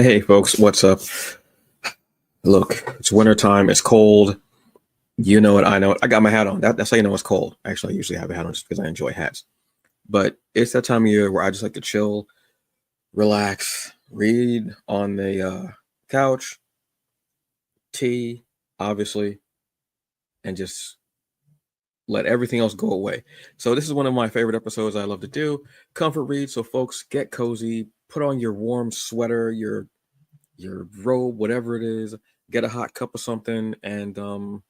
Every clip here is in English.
Hey folks, what's up? Look, it's winter time, it's cold. You know it, I know it. I got my hat on. That's how you know it's cold. Actually, I usually have a hat on just because I enjoy hats. But it's that time of year where I just like to chill, relax, read on the couch, tea, obviously, and just let everything else go away. So this is one of my favorite episodes I love to do. Comfort read. So folks, get cozy, put on your warm sweater, your robe, whatever it is, get a hot cup of something, and I'm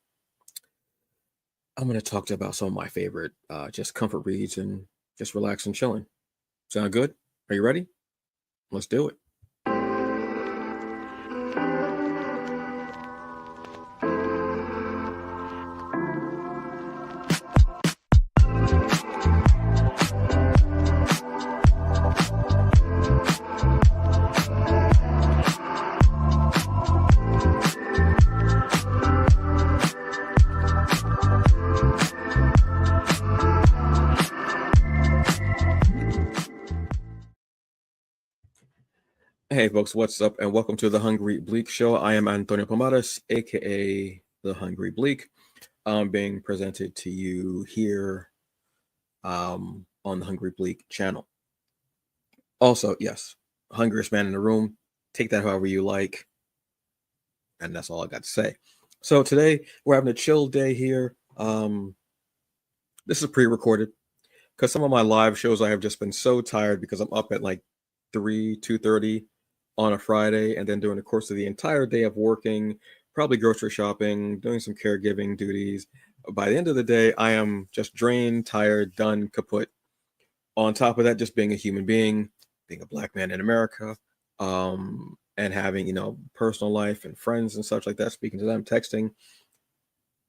going to talk to you about some of my favorite just comfort reads and just relax and chilling. Sound good? Are you ready? Let's do it. Hey folks, what's up? And welcome to the Hungry Bleak Show. I am Antonio Pomadas, aka the Hungry Bleak. Being presented to you here on the Hungry Bleak channel. Also, yes, hungriest man in the room. Take that however you like. And that's all I got to say. So today we're having a chill day here. This is pre-recorded because some of my live shows I have just been so tired because I'm up at like 2:30 on a Friday, and then during the course of the entire day of working, probably grocery shopping, doing some caregiving duties. By the end of the day, I am just drained, tired, done, kaput. On top of that, just being a human being, being a black man in America, and having, personal life and friends and such like that, speaking to them, texting.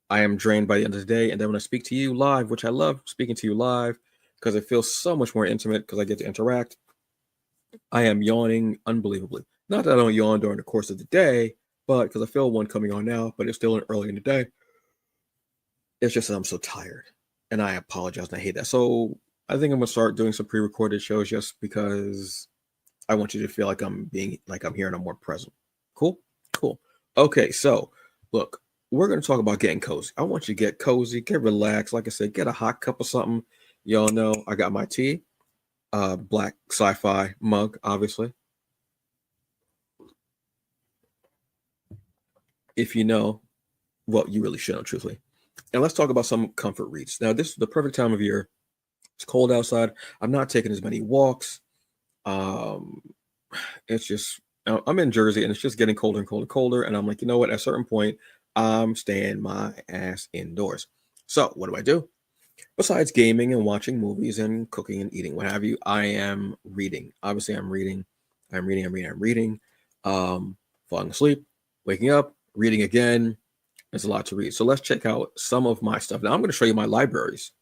I am drained by the end of the day. And then when I speak to you live, which I love speaking to you live because it feels so much more intimate because I get to interact, I am yawning unbelievably. Not that I don't yawn during the course of the day, but because I feel one coming on now, but it's still early in the day. It's just that I'm so tired. And I apologize and I hate that. So I think I'm gonna start doing some pre-recorded shows just because I want you to feel like I'm here and I'm more present. Cool? Cool. Okay, so look, we're gonna talk about getting cozy. I want you to get cozy, get relaxed. Like I said, get a hot cup of something. Y'all know I got my tea, black sci-fi mug, obviously. If you know, well, you really should know, truthfully. And let's talk about some comfort reads. Now, this is the perfect time of year. It's cold outside. I'm not taking as many walks. Um, it's just I'm in Jersey, and it's just getting colder and colder and colder. And I'm like, you know what? At a certain point, I'm staying my ass indoors. So what do I do? Besides gaming and watching movies and cooking and eating, what have you, I am reading. Obviously, I'm reading. I'm reading. Falling asleep, waking up, reading again. There's a lot to read. So let's check out some of my stuff. Now I'm going to show you my libraries.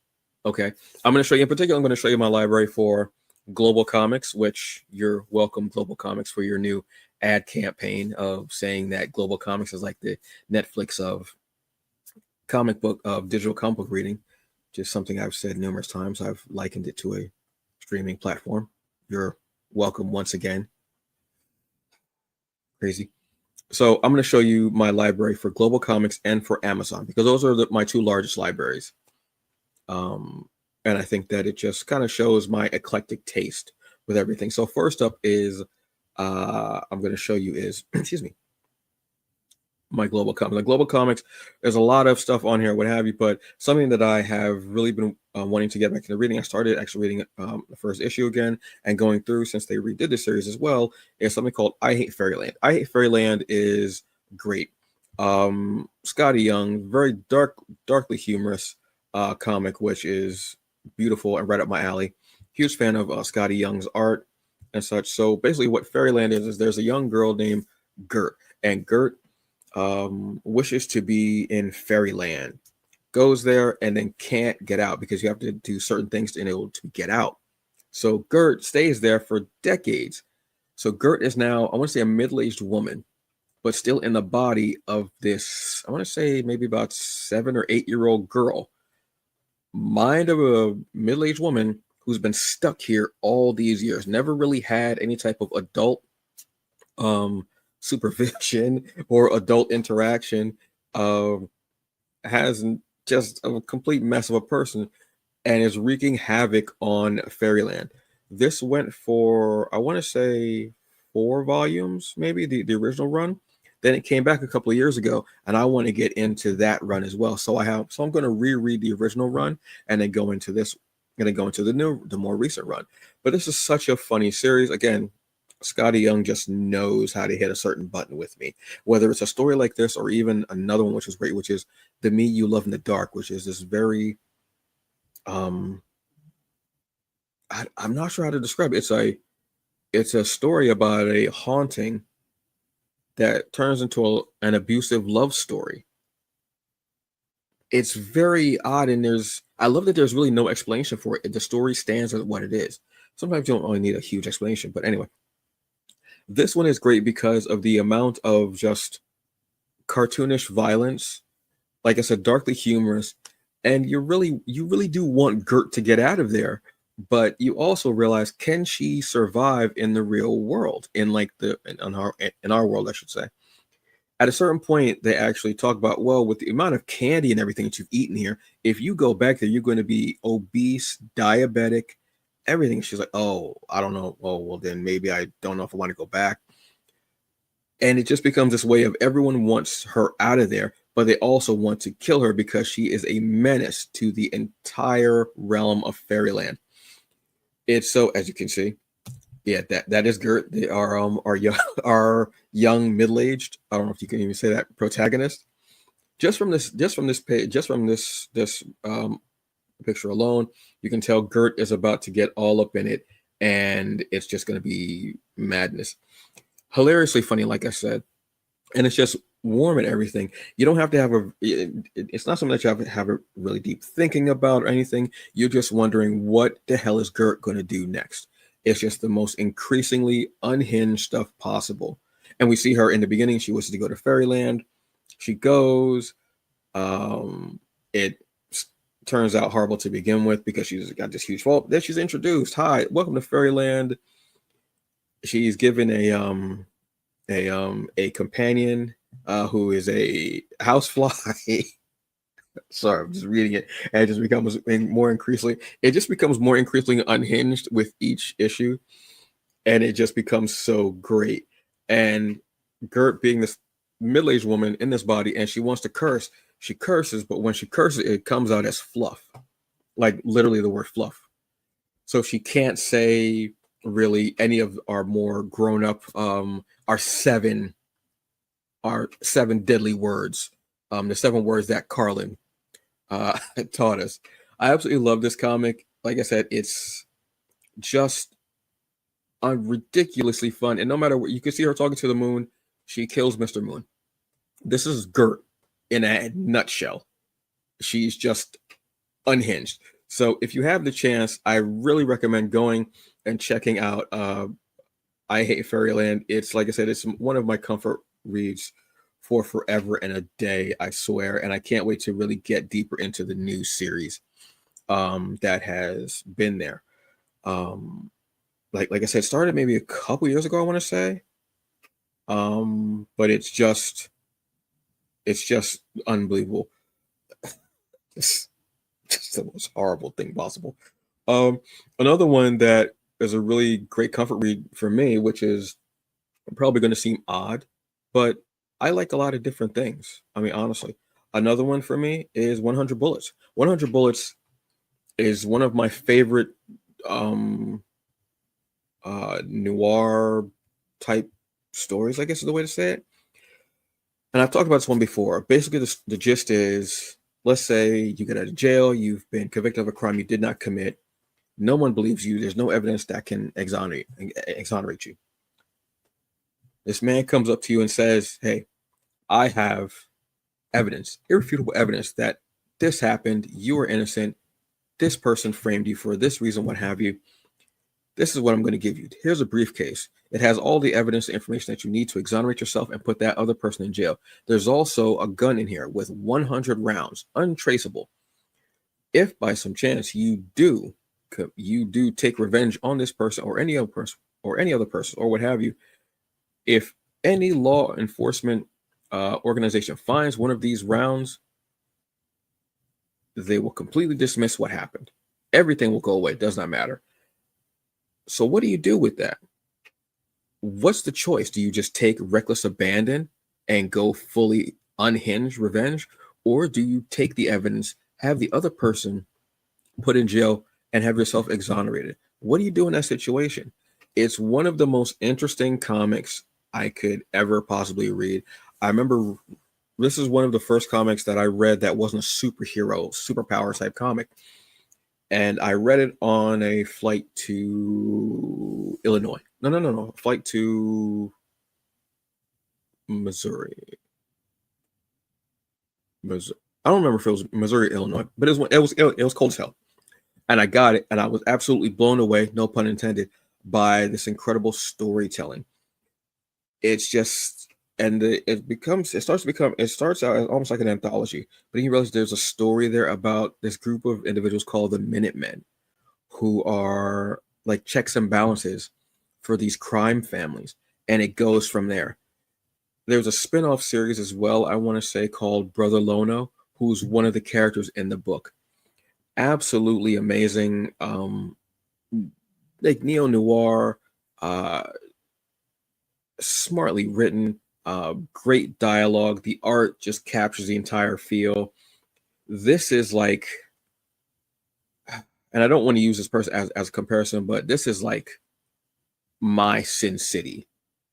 Okay. I'm going to show you in particular, I'm going to show you my library for Global Comix, which you're welcome, Global Comix, for your new ad campaign of saying that Global Comix is like the Netflix of digital comic book reading. Just something I've said numerous times. I've likened it to a streaming platform. You're welcome once again. Crazy. So I'm going to show you my library for Global Comix and for Amazon because those are my two largest libraries. And I think that it just kind of shows my eclectic taste with everything. So first up is I'm going to show you is excuse me, my Global Comix. The Global Comix, there's a lot of stuff on here, what have you, but something that I have really been wanting to get back into reading. I started actually reading the first issue again and going through since they redid the series as well. Is something called I Hate Fairyland. I Hate Fairyland is great. Scotty Young, very darkly humorous comic, which is beautiful and right up my alley. Huge fan of Scotty Young's art and such. So basically, what Fairyland is there's a young girl named Gert, and Gert wishes to be in Fairyland, goes there and then can't get out because you have to do certain things in order to get out. So Gert stays there for decades. So Gert is now, I want to say, a middle-aged woman, but still in the body of this, I want to say maybe about 7 or 8-year-old girl. Mind of a middle-aged woman who's been stuck here all these years, never really had any type of adult um, supervision or adult interaction, um, has just a complete mess of a person and is wreaking havoc on Fairyland. This went for, I want to say, 4 volumes, maybe the original run. Then it came back a couple of years ago, and I want to get into that run as well. So I'm going to reread the original run and then go into this, and then go into the more recent run. But this is such a funny series. Again, Scotty Young just knows how to hit a certain button with me, whether it's a story like this or even another one which is great, which is The Me You Love in the Dark, which is this very um I'm not sure how to describe it. It's a story about a haunting that turns into an abusive love story. It's very odd, and I love that there's really no explanation for it. The story stands as what it is. Sometimes you don't really need a huge explanation, but anyway, this one is great because of the amount of just cartoonish violence. Like I said, darkly humorous, and you really do want Gert to get out of there, but you also realize, can she survive in the real world, in like in our world, I should say. At a certain point, they actually talk about, well, with the amount of candy and everything that you've eaten here, if you go back there, you're going to be obese, diabetic, everything. She's like, oh, I don't know. Oh, well, then maybe I don't know if I want to go back. And it just becomes this way of everyone wants her out of there, but they also want to kill her because she is a menace to the entire realm of Fairyland. It's so, as you can see, yeah, that is Gert. They are our young our young middle-aged. I don't know if you can even say that, protagonist. Just from this picture alone, you can tell Gert is about to get all up in it, and it's just going to be madness. Hilariously funny, like I said, and it's just warm and everything. You don't have to have it's not something that you have to have a really deep thinking about or anything. You're just wondering, what the hell is Gert going to do next? It's just the most increasingly unhinged stuff possible. And we see her in the beginning. She wishes to go to Fairyland. She goes. It turns out horrible to begin with because she's got this huge fault. Then she's introduced. Hi, welcome to Fairyland. She's given a companion who is a housefly. Sorry, I'm just reading it, and it just becomes more increasingly. It just becomes more increasingly unhinged with each issue, and it just becomes so great. And Gert, being this middle-aged woman in this body, and she wants to curse, she curses, but when she curses, it comes out as fluff, like literally the word fluff. So she can't say really any of our more grown-up, our seven deadly words, the 7 words that Carlin taught us. I absolutely love this comic. Like I said, it's just ridiculously fun. And no matter what, you can see her talking to the moon. She kills Mr. Moon. This is Gert in a nutshell. She's just unhinged. So if you have the chance, I really recommend going and checking out I Hate Fairyland. It's, like I said, it's one of my comfort reads for forever and a day, I swear. And I can't wait to really get deeper into the new series that has been there. Like I said, started maybe a couple years ago, I want to say. But it's just unbelievable. It's just the most horrible thing possible. Another one that is a really great comfort read for me, which is probably going to seem odd, but I like a lot of different things. I mean, honestly, another one for me is 100 Bullets. 100 Bullets is one of my favorite um, noir type stories, I guess is the way to say it. And I've talked about this one before. Basically, the gist is, let's say you get out of jail, you've been convicted of a crime you did not commit. No one believes you. There's no evidence that can exonerate you. This man comes up to you and says, hey, I have evidence, irrefutable evidence, that this happened. You are innocent. This person framed you for this reason, what have you. This is what I'm going to give you. Here's a briefcase. It has all the evidence and information that you need to exonerate yourself and put that other person in jail. There's also a gun in here with 100 rounds, untraceable. If by some chance you do take revenge on this person or any other person or what have you, If any law enforcement organization finds one of these rounds, they will completely dismiss what happened. Everything will go away. It does not matter. So what do you do with that? What's the choice? Do you just take reckless abandon and go fully unhinged revenge? Or do you take the evidence, have the other person put in jail, and have yourself exonerated? What do you do in that situation? It's one of the most interesting comics I could ever possibly read. I remember this is one of the first comics that I read that wasn't a superhero, superpower type comic. And I read it on a flight to Illinois. No. Flight to Missouri. I don't remember if it was Missouri, Illinois, but it was cold as hell. And I got it, and I was absolutely blown away, no pun intended, by this incredible storytelling. It's just, and it starts out as almost like an anthology, but then you realize there's a story there about this group of individuals called the Minutemen, who are like checks and balances for these crime families, and it goes from there. There's a spin-off series as well, I want to say, called Brother Lono, who's one of the characters in the book. Absolutely amazing, like neo-noir, smartly written, great dialogue. The art just captures the entire feel. This is like, and I don't want to use this person as a comparison, but this is like my Sin City.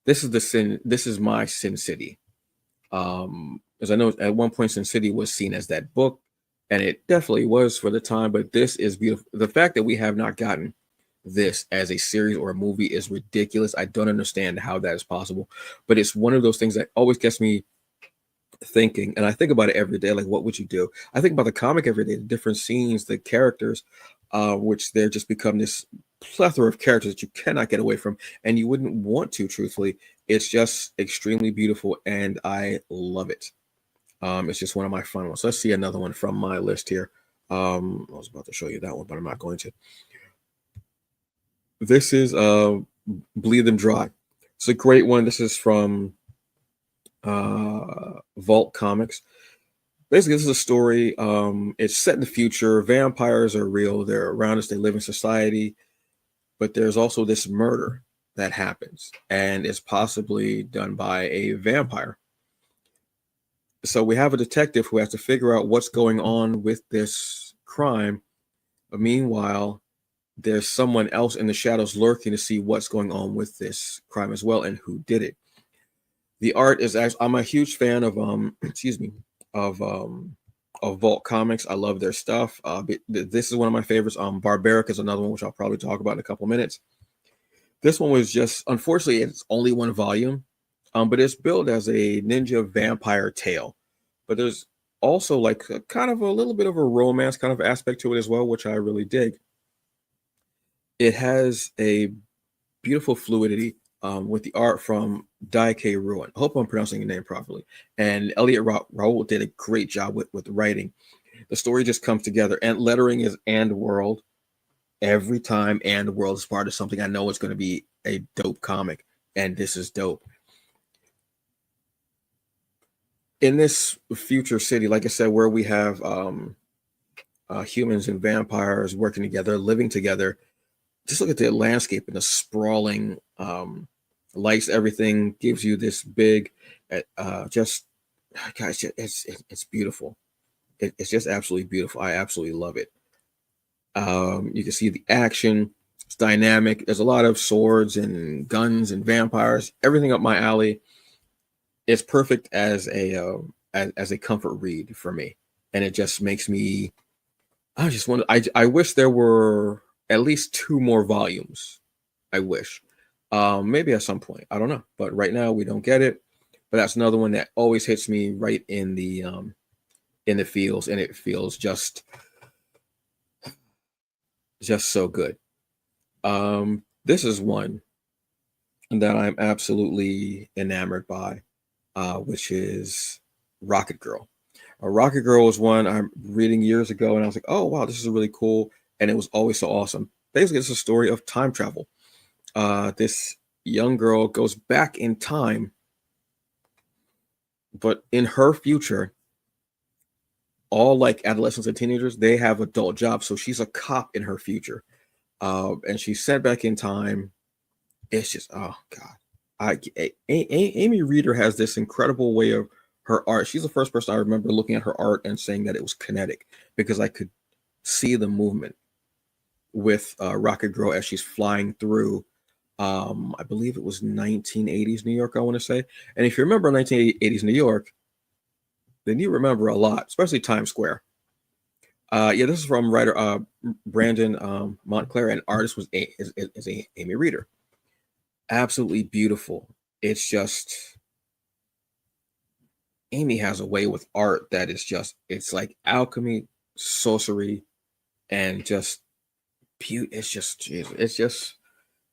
This is my Sin City. As I know, at one point Sin City was seen as that book, and it definitely was for the time, but this is beautiful. The fact that we have not gotten this as a series or a movie is ridiculous. I don't understand how that is possible, but it's one of those things that always gets me thinking, and I think about it every day. Like, what would you do? I think about the comic every day, the different scenes, the characters, which they're just become this plethora of characters that you cannot get away from, and you wouldn't want to, truthfully. It's just extremely beautiful, and I love it. It's just one of my fun ones. Let's see another one from my list here. I was about to show you that one, but I'm not going to. This is Bleed Them Dry. It's a great one. This is from Vault Comics. Basically, this is a story. It's set in the future. Vampires are real. They're around us. They live in society. But there's also this murder that happens, and it's possibly done by a vampire. So we have a detective who has to figure out what's going on with this crime. But meanwhile, there's someone else in the shadows lurking to see what's going on with this crime as well and who did it. The art is actually, I'm a huge fan of of Vault Comics. I love their stuff. This is one of my favorites. Barbaric is another one, which I'll probably talk about in a couple minutes. This one was just, unfortunately, it's only one volume, but it's billed as a ninja vampire tale. But there's also like kind of a little bit of a romance kind of aspect to it as well, which I really dig. It has a beautiful fluidity with the art from Daike Ruin. I hope I'm pronouncing your name properly. And Elliot Raoul did a great job with writing. The story just comes together, and lettering is and world. Every time and world is part of something, I know it's going to be a dope comic, and this is dope. In this future city, like I said, where we have humans and vampires working together, living together, just look at the landscape and the sprawling lights. Everything gives you this big, just guys, it's beautiful. It's just absolutely beautiful. I absolutely love it. You can see the action. It's dynamic. There's a lot of swords and guns and vampires. Everything up my alley. It's perfect as a comfort read for me, and it just makes me. I just want. I wish there were at least 2 more volumes. I wish. Maybe at some point. I don't know. But right now we don't get it. But that's another one that always hits me right in the feels, and it feels just so good. This is one that I'm absolutely enamored by, which is Rocket Girl. Rocket Girl was one I'm reading years ago, and I was like, oh wow, this is really cool. And it was always so awesome. Basically, it's a story of time travel. This young girl goes back in time, but in her future, all like adolescents and teenagers, they have adult jobs. So she's a cop in her future. And she's sent back in time. It's just, oh God. Amy Reeder has this incredible way of her art. She's the first person I remember looking at her art and saying that it was kinetic, because I could see the movement with Rocket Girl as she's flying through. I believe it was 1980s New York, I want to say. And if you remember 1980s New York, then you remember a lot, especially Times Square. Yeah, this is from writer Brandon Montclair, and artist is Amy Reeder. Absolutely beautiful. It's just, Amy has a way with art that is just, it's like alchemy, sorcery, and just beauty.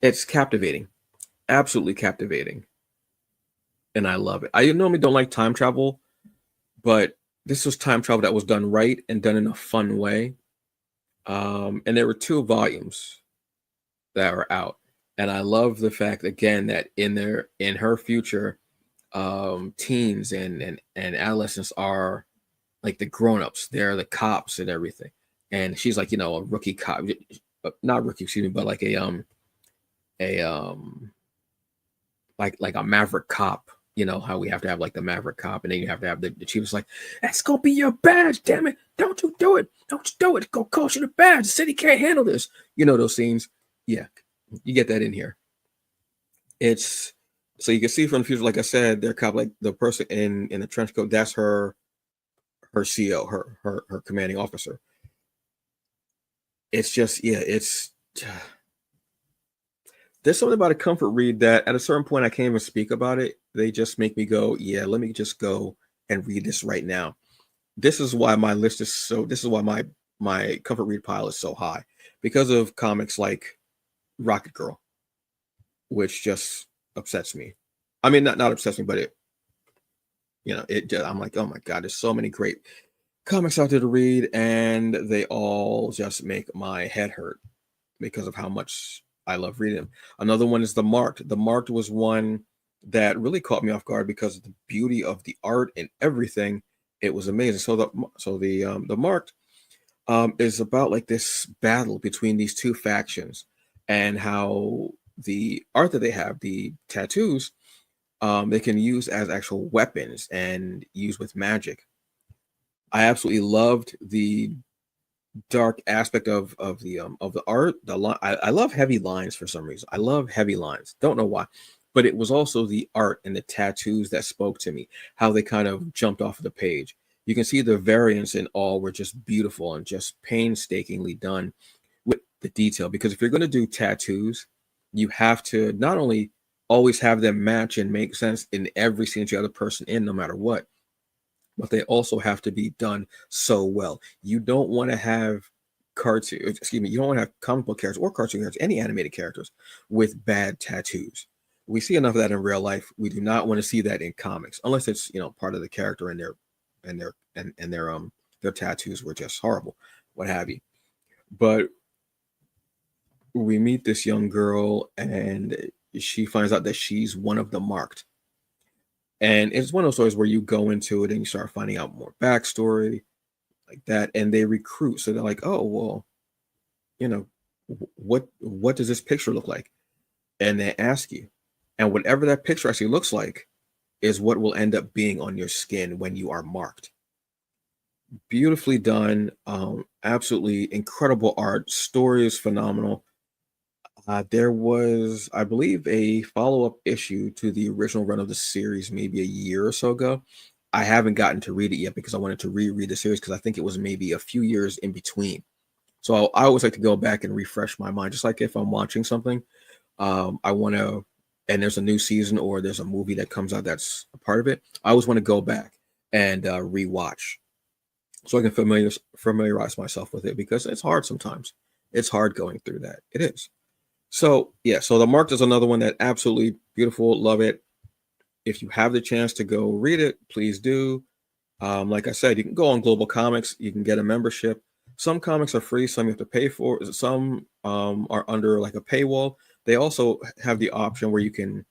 It's captivating, absolutely captivating, and I love it. I normally don't like time travel, but this was time travel that was done right and done in a fun way. And there were 2 volumes that are out, and I love the fact again that in her future, teens and adolescents are like the grown-ups. They're the cops and everything, and she's like, a rookie cop, not rookie, excuse me, but like a like a maverick cop. You know how we have to have like the maverick cop, and then you have to have the chief is like, that's gonna be your badge, damn it, don't you do it, it's gonna cost you the badge, the city can't handle this. Those scenes. Yeah, you get that in here. It's so you can see from the future, like I said, they're cop, like the person in the trench coat, that's her CO, her commanding officer. It's just, yeah, it's there's something about a comfort read that at a certain point I can't even speak about it. They just make me go, yeah, let me just go and read this right now. This is why my list is so, this is why my comfort read pile is so high, because of comics like Rocket Girl, which just upsets me. I mean, not upsets me, but I'm like, oh my God, there's so many great comics out there to read, and they all just make my head hurt because of how much I love reading them. Another one is The Marked. The Marked was one that really caught me off guard because of the beauty of the art and everything. It was amazing. The Marked is about like this battle between these 2 factions, and how the art that they have, the tattoos, they can use as actual weapons and use with magic. I absolutely loved the dark aspect of the art. I love heavy lines for some reason. I love heavy lines. Don't know why, but it was also the art and the tattoos that spoke to me. How they kind of jumped off of the page. You can see the variants in all were just beautiful and just painstakingly done with the detail. Because if you're going to do tattoos, you have to not only always have them match and make sense in every scene you have the person in, no matter what, but they also have to be done so well. You don't want to have you don't want to have comic book characters or cartoon characters, any animated characters with bad tattoos. We see enough of that in real life. We do not want to see that in comics, unless it's part of the character, and their tattoos were just horrible, what have you. But we meet this young girl, and she finds out that she's one of the Marked. And it's one of those stories where you go into it and you start finding out more backstory like that, and they recruit. So they're like, oh, well, what does this picture look like? And they ask you, and whatever that picture actually looks like is what will end up being on your skin when you are marked. Beautifully done. Absolutely incredible art. Story is phenomenal. There was, I believe, a follow-up issue to the original run of the series maybe a year or so ago. I haven't gotten to read it yet because I wanted to reread the series, because I think it was maybe a few years in between. So I always like to go back and refresh my mind. Just like if I'm watching something, I want to, and there's a new season or there's a movie that comes out that's a part of it, I always want to go back and rewatch so I can familiarize myself with it, because it's hard sometimes. It's hard going through that. It is. So yeah, so The Marked is another one that absolutely beautiful. Love it. If you have the chance to go read it, please do. Like I said, you can go on Global Comix. You can get a membership. Some comics are free. Some you have to pay for. Some are under like a paywall. They also have the option where you can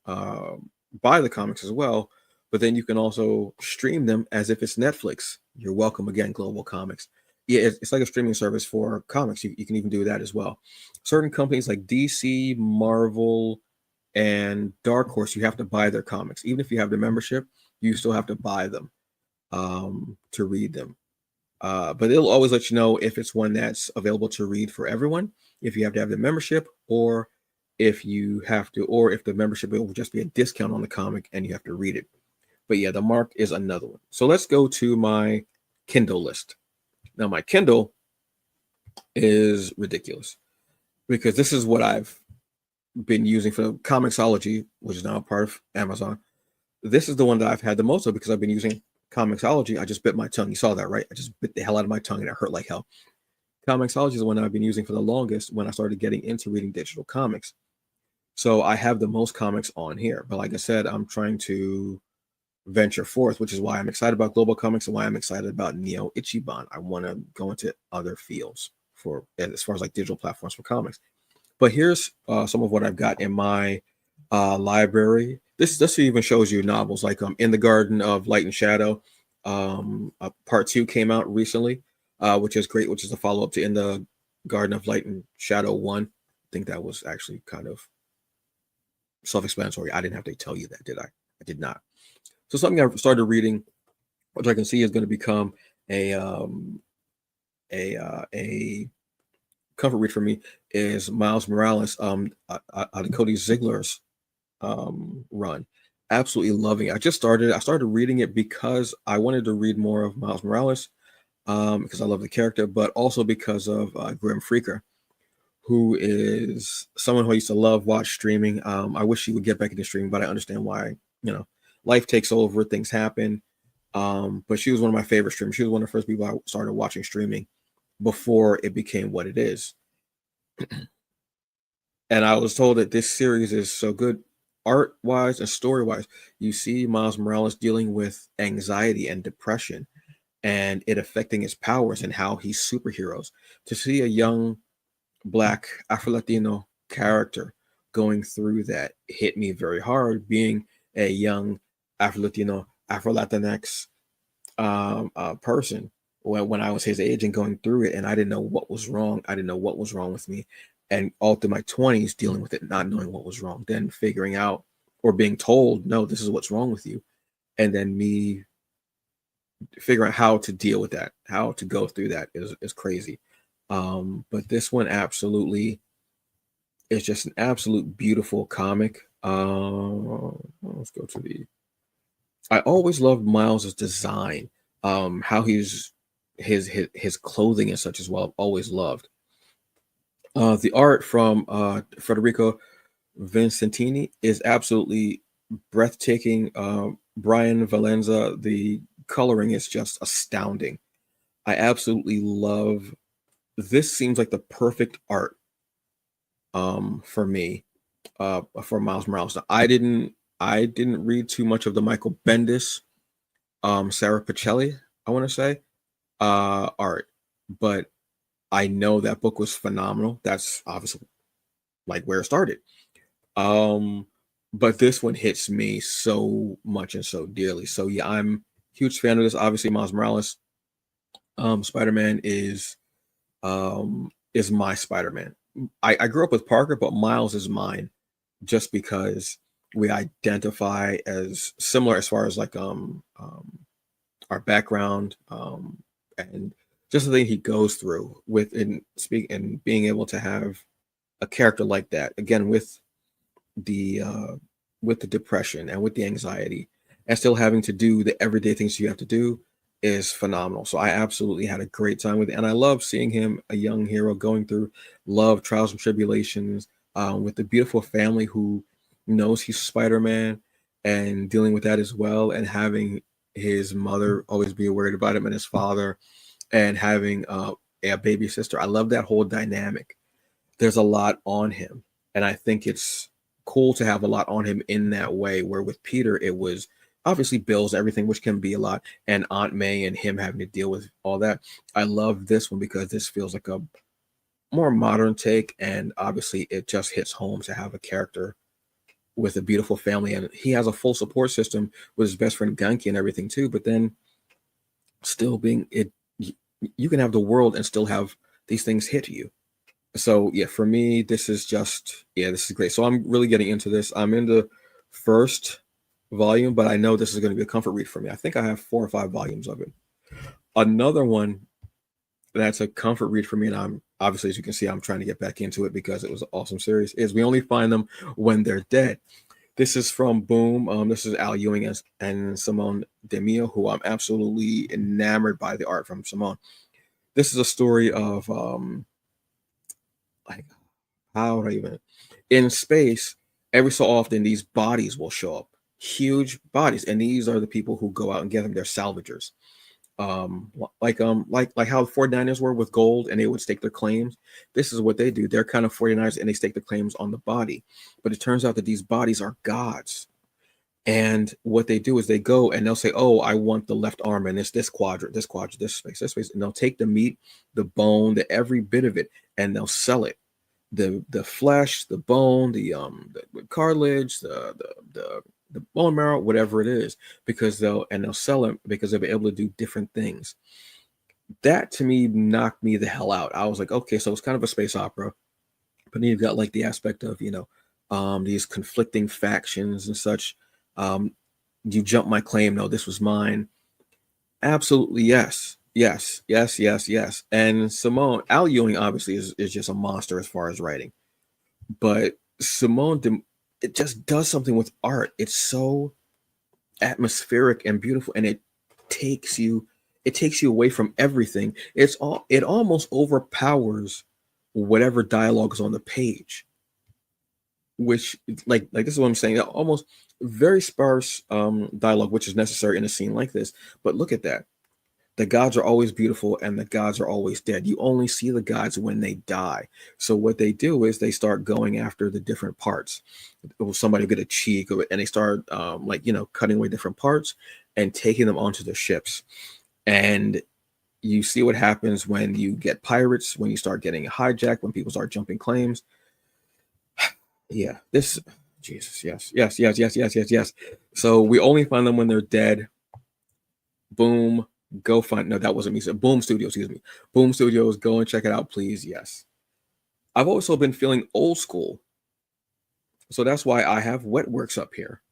uh, buy the comics as well, but then you can also stream them as if it's Netflix. You're welcome again, Global Comics. Yeah, it's like a streaming service for comics. You can even do that as well. Certain companies like DC, Marvel, and Dark Horse, you have to buy their comics. Even if you have the membership, you still have to buy them to read them. But it'll always let you know if it's one that's available to read for everyone, if you have to have the membership, or if you have to, or if the membership will just be a discount on the comic and you have to read it. But yeah, the Mark is another one. So let's go to my Kindle list. Now, my Kindle is ridiculous because this is what I've been using for Comixology, which is now part of Amazon. This is the one that I've had the most of because I've been using Comixology. I just bit my tongue. You saw that, right? I just bit the hell out of my tongue and it hurt like hell. Comixology is the one I've been using for the longest when I started getting into reading digital comics. So I have the most comics on here. But like I said, I'm trying to venture forth, which is why I'm excited about Global Comics and why I'm excited about Neo Ichiban. I want to go into other fields for as far as like digital platforms for comics. But here's some of what I've got in my library. This even shows you novels like In the Garden of Light and Shadow. Part 2 came out recently, which is great, which is a follow-up to In the Garden of Light and Shadow 1. I think that was actually kind of self-explanatory. I didn't have to tell you that, did I? I did not. So something I've started reading, which I can see is going to become a comfort read for me, is Miles Morales, Cody Ziegler's run. Absolutely loving it. I started reading it because I wanted to read more of Miles Morales, because I love the character, but also because of Grim Freaker, who is someone who I used to watch streaming. I wish she would get back into streaming, but I understand why. Life takes over, things happen. But she was one of my favorite streamers. She was one of the first people I started watching streaming before it became what it is. And I was told that this series is so good, art-wise and story-wise. You see Miles Morales dealing with anxiety and depression and it affecting his powers and how he's superheroes. To see a young Black Afro-Latino character going through that hit me very hard, being a young Afro-Latino, Afro-Latinx person when I was his age and going through it, and I didn't know what was wrong. I didn't know what was wrong with me. And all through my 20s, dealing with it, not knowing what was wrong, then figuring out or being told, no, this is what's wrong with you. And then me figuring out how to deal with that, how to go through that is crazy. But this one absolutely is just an absolute beautiful comic. Let's go to the. I always loved Miles's design, how his clothing and such as well. I've always loved. The art from Federico Vincentini is absolutely breathtaking. Brian Valenza, the coloring is just astounding. I absolutely love. This seems like the perfect art for me, for Miles Morales. Now, I didn't read too much of the Michael Bendis, Sarah Pichelli, I want to say, art, but I know that book was phenomenal. That's obviously like where it started. But this one hits me so much and so dearly. So yeah, I'm a huge fan of this. Obviously, Miles Morales, Spider-Man is my Spider-Man. I grew up with Parker, but Miles is mine just because we identify as similar as far as like our background, and just the thing he goes through with and being able to have a character like that again the with the depression and with the anxiety and still having to do the everyday things you have to do is phenomenal. So I absolutely had a great time with it, and I love seeing him, a young hero, going through love, trials, and tribulations, with a beautiful family who knows he's Spider-Man and dealing with that as well, and having his mother always be worried about him and his father, and having a baby sister. I love that whole dynamic. There's a lot on him, and I think it's cool to have a lot on him in that way, where with Peter it was obviously bills, everything, which can be a lot, and Aunt May and him having to deal with all that. I love this one because this feels like more modern take, and obviously it just hits home to have a character with a beautiful family, and he has a full support system with his best friend Genki and everything too. But then still being it, you can have the world and still have these things hit you. So yeah, for me, this is just this is great. So I'm really getting into this. I'm in the first volume, but I know this is going to be a comfort read for me. I think I have 4 or 5 volumes of it. Another one that's a comfort read for me, and I'm obviously, as you can see, I'm trying to get back into it because it was an awesome series, is We Only Find Them When They're Dead. This is from Boom. This is Al Ewing and Simone Demille, who I'm absolutely enamored by the art from Simone. This is a story of like, how would I even, in space, every so often these bodies will show up, huge bodies, and these are the people who go out and get them. They're salvagers. Like how the 49ers were with gold, and they would stake their claims. This is what they do. They're kind of 49ers, and they stake their claims on the body. But it turns out that these bodies are gods. And what they do is they go and they'll say, "Oh, I want the left arm, and it's this quadrant, this space," and they'll take the meat, the bone, the every bit of it, and they'll sell it. The flesh, the bone, the cartilage, the bone marrow, whatever it is, because they'll sell it because they'll be able to do different things. That to me knocked me the hell out. I was like, okay, so it's kind of a space opera, but then you've got like the aspect of these conflicting factions and such. You jump my claim. No, this was mine. Absolutely, yes. Yes, yes, yes, yes. And Simone, Al Ewing obviously is just a monster as far as writing. But it just does something with art. It's so atmospheric and beautiful, and it takes you away from everything. It almost overpowers whatever dialogue is on the page, which like this is what I'm saying. Almost very sparse dialogue, which is necessary in a scene like this. But look at that. The gods are always beautiful and the gods are always dead. You only see the gods when they die. So what they do is they start going after the different parts. Somebody will get a cheek, and they start cutting away different parts and taking them onto their ships. And you see what happens when you get pirates, when you start getting hijacked, when people start jumping claims. Yeah, this, Jesus, yes, yes, yes, yes, yes, yes, yes. So We Only Find Them When They're Dead. Boom. Go find, no, that wasn't me. So Boom Studios, excuse me. Boom Studios, go and check it out, please. Yes. I've also been feeling old school. So that's why I have Wetworks up here,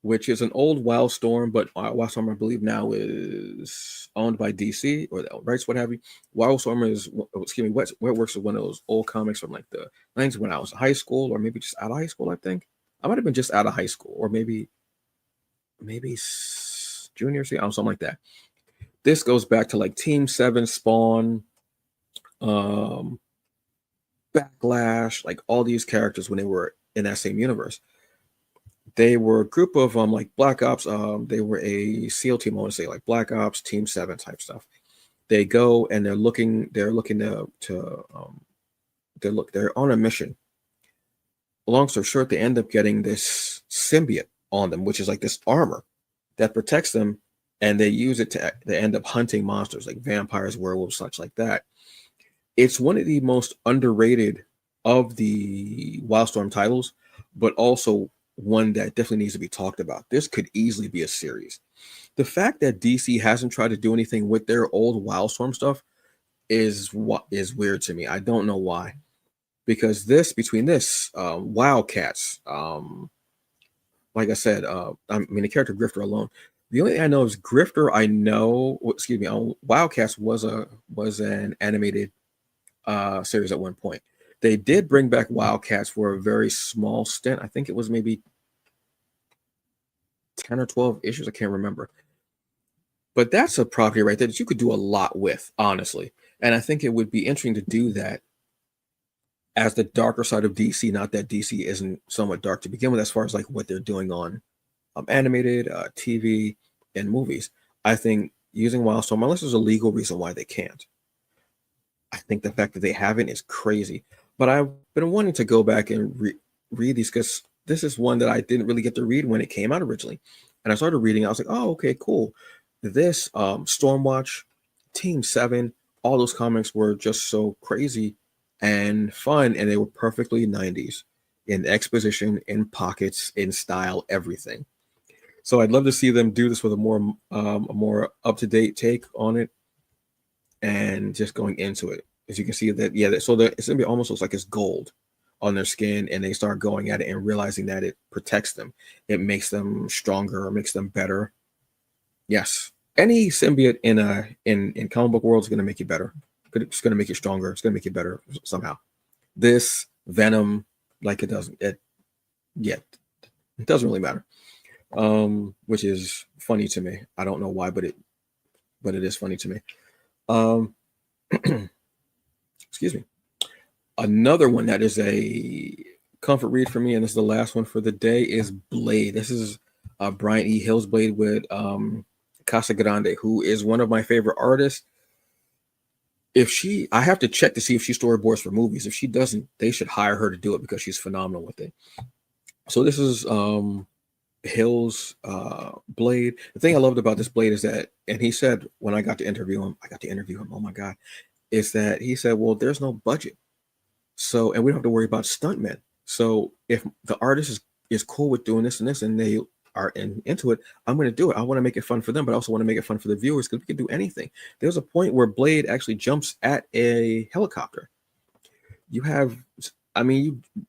which is an old Wildstorm, but Wildstorm, I believe, now is owned by DC or the rights, what have you. Wildstorm is, excuse me, Wetworks is one of those old comics from like the 90s when I was in high school, or maybe just out of high school, I think. I might have been just out of high school, or maybe junior, something like that. This goes back to like Team 7, Spawn, Backlash, like all these characters when they were in that same universe. They were a group of like Black Ops. They were a SEAL team, I want to say, like Black Ops, Team 7 type stuff. They go and they're looking they're on a mission. Long story short, they end up getting this symbiote on them, which is like this armor that protects them, and they use it they end up hunting monsters like vampires, werewolves, such like that. It's one of the most underrated of the Wildstorm titles, but also one that definitely needs to be talked about. This could easily be a series. The fact that DC hasn't tried to do anything with their old Wildstorm stuff is what is weird to me. I don't know why, because between this Wildcats, like I said, I mean the character Grifter alone. The only thing I know is Grifter. I know, excuse me, Wildcats was an animated series at one point. They did bring back Wildcats for a very small stint. I think it was maybe 10 or 12 issues. I can't remember. But that's a property right there that you could do a lot with, honestly. And I think it would be interesting to do that as the darker side of DC. Not that DC isn't somewhat dark to begin with, as far as like what they're doing on animated TV and movies. I think using Wildstorm, unless there's a legal reason why they can't, I think the fact that they haven't is crazy. But I've been wanting to go back and read these because this is one that I didn't really get to read when it came out originally. And I started reading. I was like, oh, okay, cool. This Stormwatch, Team 7, all those comics were just so crazy and fun, and they were perfectly 90s in exposition, in pockets, in style, everything. So I'd love to see them do this with a more up-to-date take on it, and just going into it. As you can see that, yeah, so it's gonna be almost looks like it's gold on their skin, and they start going at it and realizing that it protects them, it makes them stronger, makes them better. Yes, any symbiote in comic book world is gonna make you better. It's gonna make you stronger. It's gonna make you better somehow. This Venom, like it doesn't, yeah, it doesn't really matter. Which is funny to me. I don't know why, but it is funny to me. Um, excuse me. Another one that is a comfort read for me, and this is the last one for the day, is Blade. This is Brian E. Hill's Blade with Casa Grande, who is one of my favorite artists. I have to check to see if she storyboards for movies. If she doesn't, they should hire her to do it because she's phenomenal with it. So this is Hill's Blade. The thing I loved about this Blade is that, and he said when I got to interview him, oh my God, is that he said, well, there's no budget. So, and we don't have to worry about stuntmen. So if the artist is cool with doing this and this, and they are into it, I'm going to do it. I want to make it fun for them, but I also want to make it fun for the viewers because we can do anything. There's a point where Blade actually jumps at a helicopter. You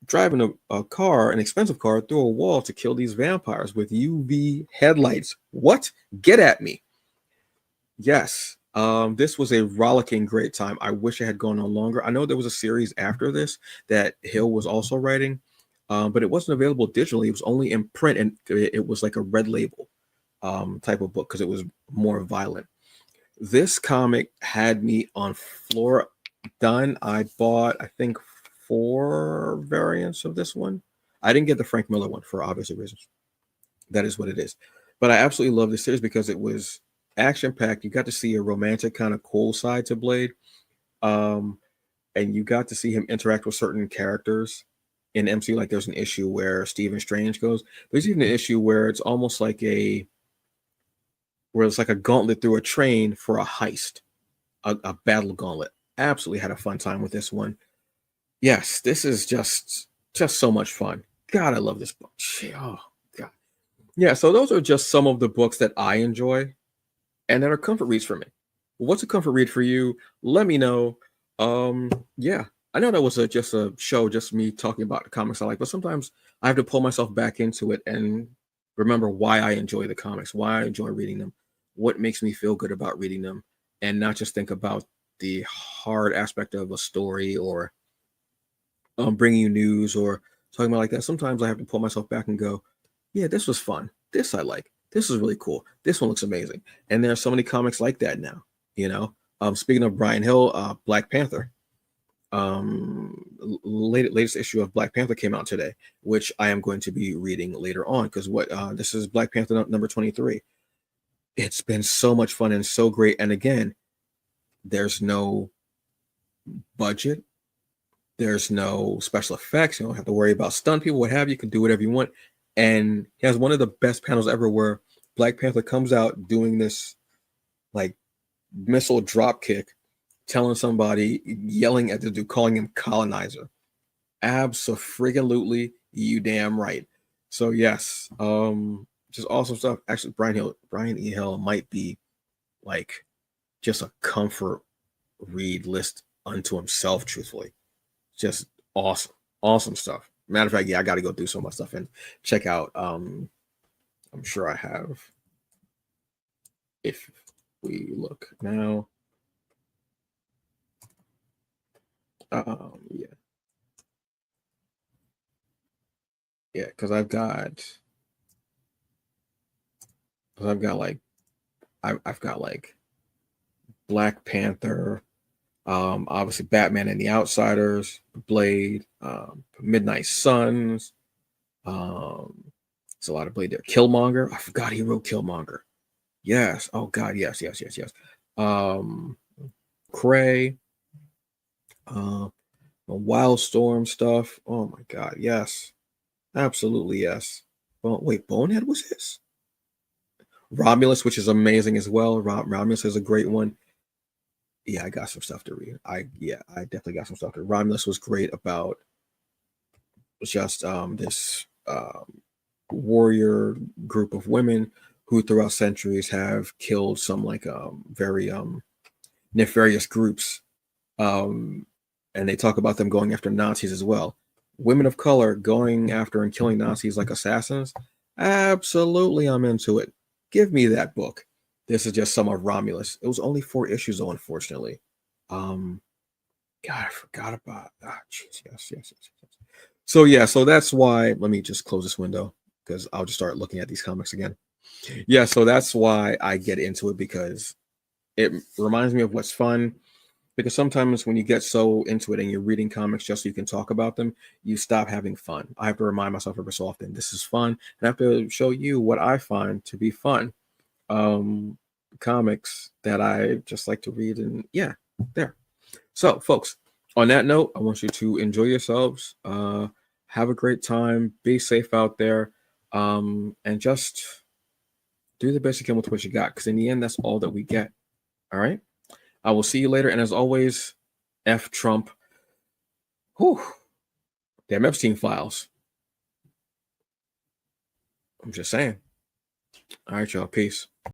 driving a car, an expensive car, through a wall to kill these vampires with UV headlights. What? Get at me. Yes. This was a rollicking great time. I wish it had gone on longer. I know there was a series after this that Hill was also writing, but it wasn't available digitally. It was only in print, and it was like a red label type of book because it was more violent. This comic had me on floor done. I bought, I think, 4 variants of this one. I didn't get the Frank Miller one for obvious reasons. That is what it is. But I absolutely love this series because it was action-packed. You got to see a romantic kind of cool side to Blade. And you got to see him interact with certain characters in MCU. Like there's an issue where Stephen Strange goes. There's even an issue where it's almost like where it's like a gauntlet through a train for a heist, a battle gauntlet. Absolutely had a fun time with this one. Yes, this is just so much fun. God, I love this book. Oh, God. Yeah, so those are just some of the books that I enjoy and that are comfort reads for me. What's a comfort read for you? Let me know. Yeah, I know that was just a show, just me talking about the comics I like, but sometimes I have to pull myself back into it and remember why I enjoy the comics, why I enjoy reading them, what makes me feel good about reading them, and not just think about the hard aspect of a story or bringing you news or talking about like that. Sometimes I have to pull myself back and go, yeah, this was fun. This I like. This is really cool. This one looks amazing. And there are so many comics like that now, you know. Speaking of Brian Hill, Black Panther. Latest issue of Black Panther came out today, which I am going to be reading later on because this is Black Panther number 23. It's been so much fun and so great. And again, there's no budget. There's no special effects. You don't have to worry about stunt people, what have you. You can do whatever you want. And he has one of the best panels ever where Black Panther comes out doing this like missile drop kick, telling somebody, yelling at the dude, calling him colonizer. Abso-friggin-lutely, you damn right. So yes, just awesome stuff. Actually, Brian E. Hill might be like just a comfort read list unto himself, truthfully. Just awesome stuff. Matter of fact, yeah, I got to go do some of my stuff and check out. I'm sure I have. If we look now, yeah, because I've got like Black Panther, obviously Batman and the Outsiders, Blade, Midnight Suns. It's a lot of Blade there. Killmonger. I forgot he wrote Killmonger. Yes. Oh God. Yes. Cray. Wildstorm stuff. Oh my God. Yes. Absolutely yes. Well, wait, Bonehead was his? Romulus, which is amazing as well. Romulus is a great one. yeah, I got some stuff to read. I definitely got some stuff to read. Romulus was great about just this warrior group of women who throughout centuries have killed some like very nefarious groups. Um, and they talk about them going after Nazis as well. Women of color going after and killing Nazis like assassins. Absolutely, I'm into it. Give me that book. This is just some of Romulus. It was only 4 issues, though, unfortunately. Um, God, I forgot about. Ah, jeez, yes. So yeah, so that's why. Let me just close this window because I'll just start looking at these comics again. Yeah, so that's why I get into it, because it reminds me of what's fun. Because sometimes when you get so into it and you're reading comics just so you can talk about them, you stop having fun. I have to remind myself every so often, this is fun, and I have to show you what I find to be fun. Um, Comics that I just like to read, and yeah, there. So, folks, on that note, I want you to enjoy yourselves. Have a great time. Be safe out there, and just do the best you can with what you got. Because in the end, that's all that we get. All right. I will see you later. And as always, F Trump. Whew. Damn Epstein files. I'm just saying. All right, y'all. Peace.